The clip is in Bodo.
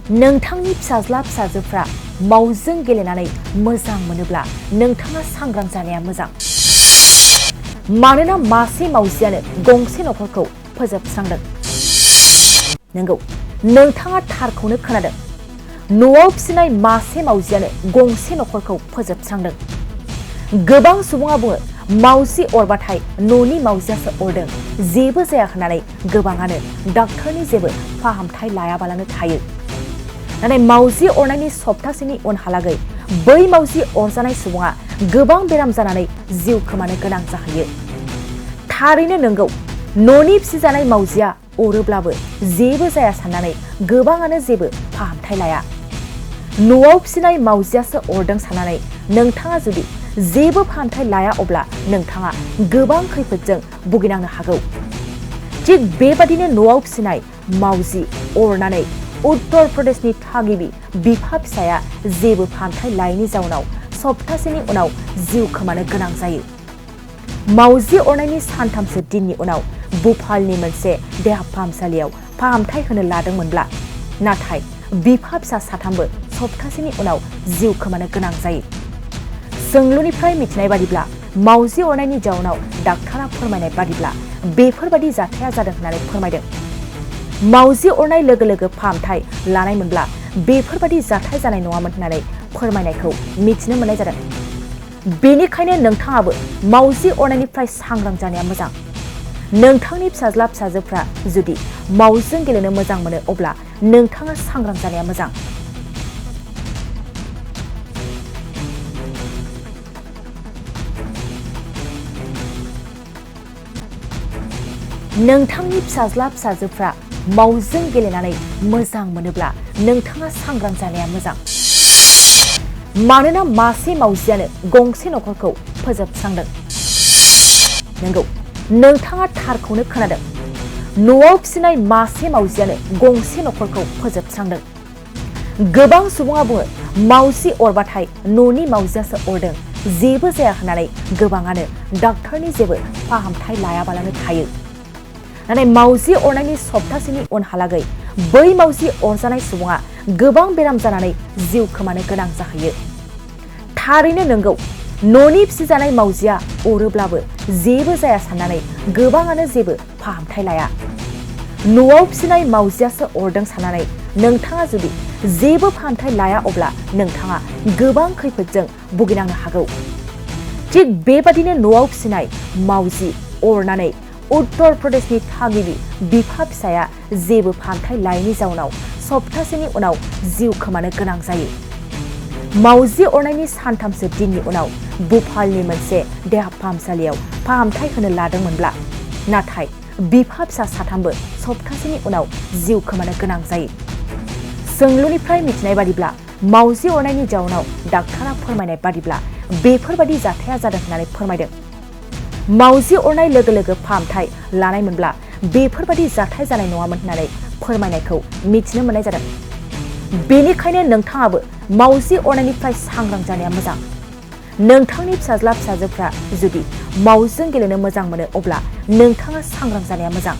नोंथांनि फिसाज्ला फिसाजोफ्रा मावजों गेलेनानै मोजां मोनोब्ला नोंथाङा सांग्रां जानाया मोजां। मानोना मासे मावजियानो गंसे नखरखौ फोजोबस्रांदों। नंगौ, नोंथाङा थारखौनो खोनादों। न'आव फिसिनाय मासे मावजियानो गंसे नखरखौ फोजोबस्रांदों। गोबां सुबुङा बुङो मावजि अरबाथाय न'नि मावजियासो अरदों, जेबो जाया होननानै गोबाङानो डाक्टरनि जेबो फाहामथाय लायाबालानो थायो। नाथाय मावजि अरनायनि सप्तासेनि उनहालागै बै मावजि अरजानाय सुबुङा गोबां बेराम जानानै जिउ खोमानो गोनां जाहैयो। थारैनो नंगौ, न'नि फिसिजानाय मावजिया अरोब्लाबो जेबो जाया साननानै गोबाङानो जेबो फाहामथाय लाया। न'आव फिसिनाय मावजियासो अरदों साननानै नोंथाङा जुदि जेबो फाहामथाय लाया अब्ला नोंथाङा गोबां खैफोदजों भुगिनांनो हागौ। थिग बेबादिनो न'आव फिसिनाय मावजि अरनानै उत्तर प्रदेशनि थागिबि बिफा फिसाया जेबो फाहामथाय लायैनि जाउनाव सप्तासेनि उनाव जिउ खोमानो गोनां जायो। मावजि अरनायनि सानथामसो दिननि उनाव भोपालनि मोनसे देहा फाहामसालियाव फाहामथाय होनो लादोंमोनब्ला नाथाय बिफा फिसा साथामबो सप्तासेनि उनाव जिउ खोमानो गोनां जायो। सोंलुनिफ्राय मिथिनाय बादिब्ला मावजि अरनायनि जाउनाव डाक्टरा फोरमायनाय बादिब्ला बेफोरबादि जाथाया जादों होननानै फोरमायदों। मावजि अरनाय लोगो लोगो फाहामथाय लानायमोनब्ला बेफोरबादि जाथाय जानाय नङामोन होननानै फोरमायनायखौ मिथिनो मोननाय जादों। बेनिखायनो नोंथाङाबो मावजि अरनायनिफ्राय सांग्रां जानाया मोजां। नोंथांनि फिसाज्ला फिसाजोफ्रा जुदि मावजिजों गेलेनो मोजां मोनो अब्ला नोंथाङा सांग्रां जानाया मोजां। नोंथांनि फिसाज्ला फिसाजोफ्रा मावजिजों गेलेनानै मोजां मोनोब्ला नोंथाङा सांग्रां जानाया मोजां। मानोना मासे मावजियानो गंसे नखरखौ फोजोबस्रांदों। नंगौ, नोंथाङा थारखौनो खोनादों। न'आव फिसिनाय मासे मावजियानो गंसे नखरखौ फोजोबस्रांदों। गोबां सुबुङा बुङो मावजि अरबाथाय न'नि मावजियासो अरदों, जेबो जाया होननानै गोबाङानो डाक्टरनि जेबो फाहामथाय लायाबालानो थायो। नाथाय मावजि अरनायनि सप्तासेनि उनहालागै बै मावजि अरजानाय सुबुङा गोबां बेराम जानानै जिउ खोमानो गोनां जाहैयो। थारैनो नंगौ, न'नि फिसिजानाय मावजिया अरोब्लाबो जेबो जाया साननानै गोबाङानो जेबो फाहामथाय लाया। न'आव फिसिनाय मावजियासो अरदों साननानै नोंथाङा जुदि जेबो फाहामथाय लाया अब्ला नोंथाङा गोबां खैफोदजों भुगिनांनो हागौ। थिग बेबादिनो न'आव फिसिनाय मावजि अरनानै उत्तर प्रदेशनि थागिबि बिफा फिसाया जेबो फाहामथाय लायैनि जाउनाव सप्तासेनि उनाव जिउ खोमानो गोनां जायो। मावजि अरनायनि सानथामसो दिननि उनाव भोपालनि मोनसे देहा फाहामसालियाव फाहामथाय होनो लादोंमोनब्ला नाथाय बिफा फिसा साथामबो सप्तासेनि उनाव जिउ खोमानो गोनां जायो। सोंलुनिफ्राय मिथिनाय बादिब्ला मावजि अरनायनि जाउनाव डाक्टरा फोरमायनाय बादिब्ला बेफोरबादि जाथाया जादों होननानै फोरमायदों। मावजि अरनाय लोगो लोगो फाहामथाय लानायमोनब्ला बेफोरबादि जाथाय जानाय नङामोन होननानै फोरमायनायखौ मिथिनो मोननाय जादों। बेनिखायनो नोंथाङाबो मावजि अरनायनिफ्राय सांग्रां जानाया मोजां। नोंथांनि फिसाज्ला फिसाजोफ्रा जुदि मावजिजों गेलेनो मोजां मोनो अब्ला नोंथाङा सांग्रां जानाया मोजां।